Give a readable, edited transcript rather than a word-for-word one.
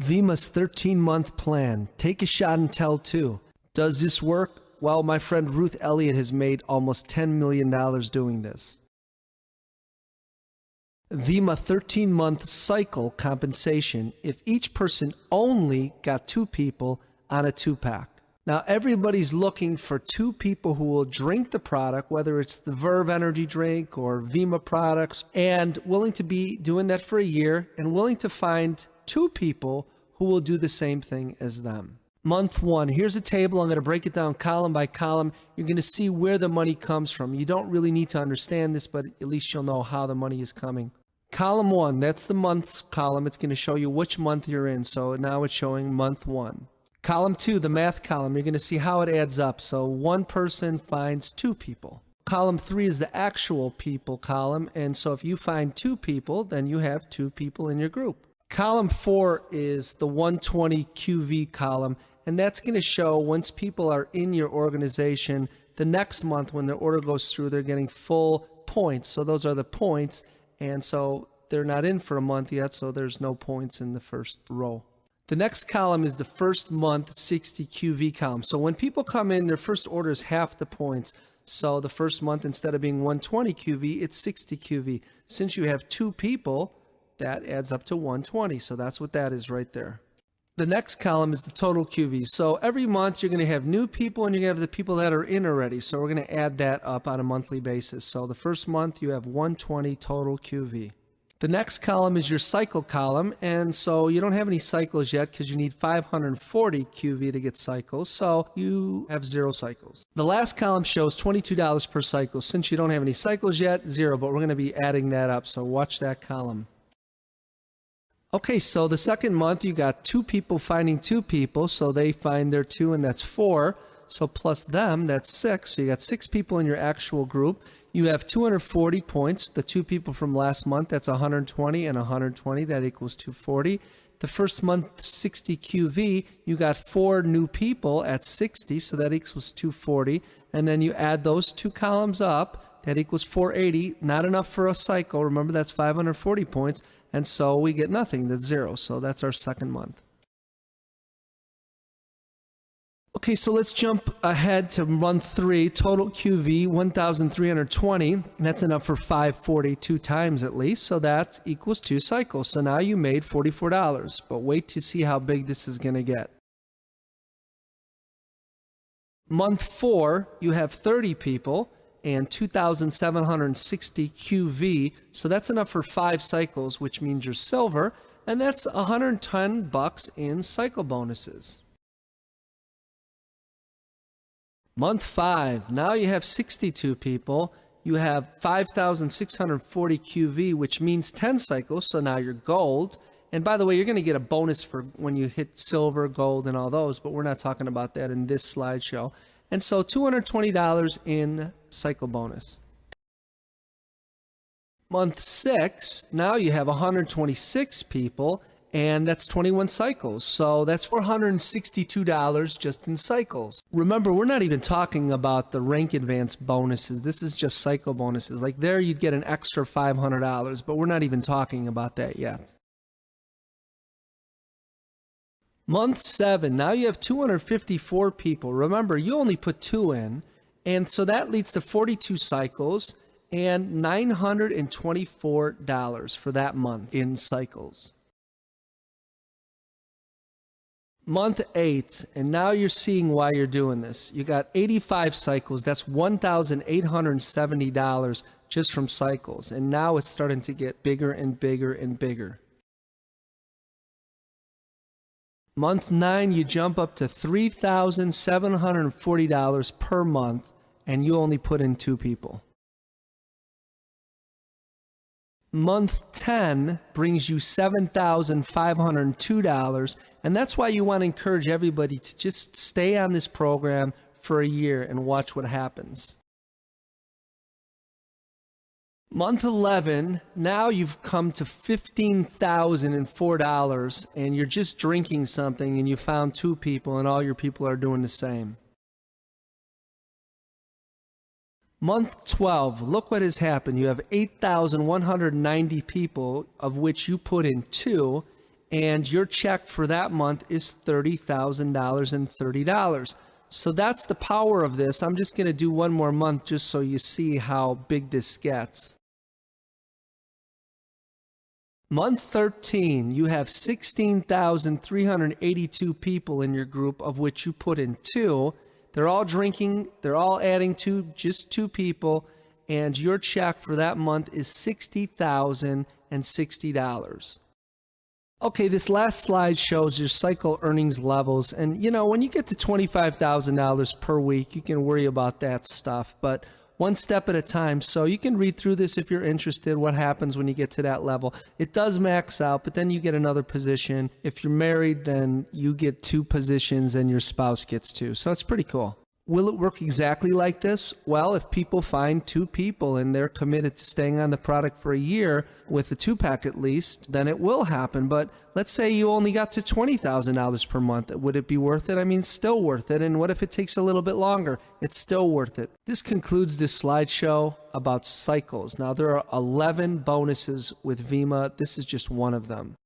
Vemma's 13-month plan. Take a shot and tell two. Does this work? Well, my friend Ruth Elliott has made almost $10 million doing this. Vemma 13-month cycle compensation if each person only got two people on a two-pack. Now, everybody's looking for two people who will drink the product, whether it's the Verve energy drink or Vemma products, and willing to be doing that for a year and willing to find two people who will do the same thing as them. Month one, here's a table. I'm going to break it down column by column. You're going to see where the money comes from. You don't really need to understand this, but at least you'll know how the money is coming. Column one, that's the months column. It's going to show you which month you're in. So now it's showing month one. Column two, the math column, you're going to see how it adds up. So one person finds two people. Column three is the actual people column. And so if you find two people, then you have two people in your group. Column four is the 120 QV column. And that's going to show once people are in your organization, the next month when their order goes through, they're getting full points. So those are the points. And so they're not in for a month yet, so there's no points in the first row. The next column is the first month 60 QV column. So when people come in, their first order is half the points. So the first month, instead of being 120 QV, it's 60 QV. Since you have two people, that adds up to 120. So that's what that is right there. The next column is the total QV. So every month you're going to have new people and you're going to have the people that are in already. So we're going to add that up on a monthly basis. So the first month you have 120 total QV. The next column is your cycle column, and so you don't have any cycles yet because you need 540 QV to get cycles, so you have 0 cycles. The last column shows $22 per cycle. Since you don't have any cycles yet, 0, but we're going to be adding that up, so watch that column. Okay, so the second month you got two people finding two people, so they find their two, and that's 4. So plus them, that's 6. So you got 6 people in your actual group. You have 240 points. The two people from last month, that's 120 and 120. That equals 240. The first month, 60 QV, you got 4 new people at 60, so that equals 240. And then you add those two columns up, that equals 480. Not enough for a cycle. Remember, that's 540 points. And so we get nothing. That's 0. So that's our second month. Okay, so let's jump ahead to month 3, total QV, 1,320, and that's enough for 542 times at least, so that equals 2 cycles. So now you made $44, but wait to see how big this is going to get. Month 4, you have 30 people and 2,760 QV, so that's enough for 5 cycles, which means you're silver, and that's $110 in cycle bonuses. Month 5, now you have 62 people, you have 5,640 QV, which means 10 cycles, so now you're gold. And by the way, you're going to get a bonus for when you hit silver, gold, and all those, but we're not talking about that in this slideshow. And so $220 in cycle bonus. Month 6, now you have 126 people, and that's 21 cycles. So that's $462 just in cycles. Remember, we're not even talking about the rank advance bonuses. This is just cycle bonuses. Like there, you'd get an extra $500, but we're not even talking about that yet. Month 7, now you have 254 people. Remember, you only put 2 in, and so that leads to 42 cycles and $924 for that month in cycles. Month 8, and now you're seeing why you're doing this. You got 85 cycles. That's $1,870 just from cycles. And now it's starting to get bigger and bigger and bigger. Month 9, you jump up to $3,740 per month, and you only put in 2 people. Month 10 brings you $7,502, and that's why you want to encourage everybody to just stay on this program for a year and watch what happens. Month 11, now you've come to $15,004, and you're just drinking something, and you found 2 people, and all your people are doing the same. Month 12, look what has happened. You have 8,190 people, of which you put in 2, and your check for that month is $30,030. So that's the power of this. I'm just going to do one more month just so you see how big this gets. Month 13, you have 16,382 people in your group, of which you put in 2. They're all drinking, they're all adding to just 2 people, and your check for that month is $60,060. Okay, this last slide shows your cycle earnings levels, and you know, when you get to $25,000 per week, you can worry about that stuff, but one step at a time. So you can read through this if you're interested, what happens when you get to that level. It does max out, but then you get another position. If you're married, then you get 2 positions and your spouse gets 2. So it's pretty cool. Will it work exactly like this? Well, if people find 2 people and they're committed to staying on the product for a year with a 2-pack at least, then it will happen. But let's say you only got to $20,000 per month. Would it be worth it? I mean, still worth it. And what if it takes a little bit longer? It's still worth it. This concludes this slideshow about cycles. Now, there are 11 bonuses with Vemma. This is just one of them.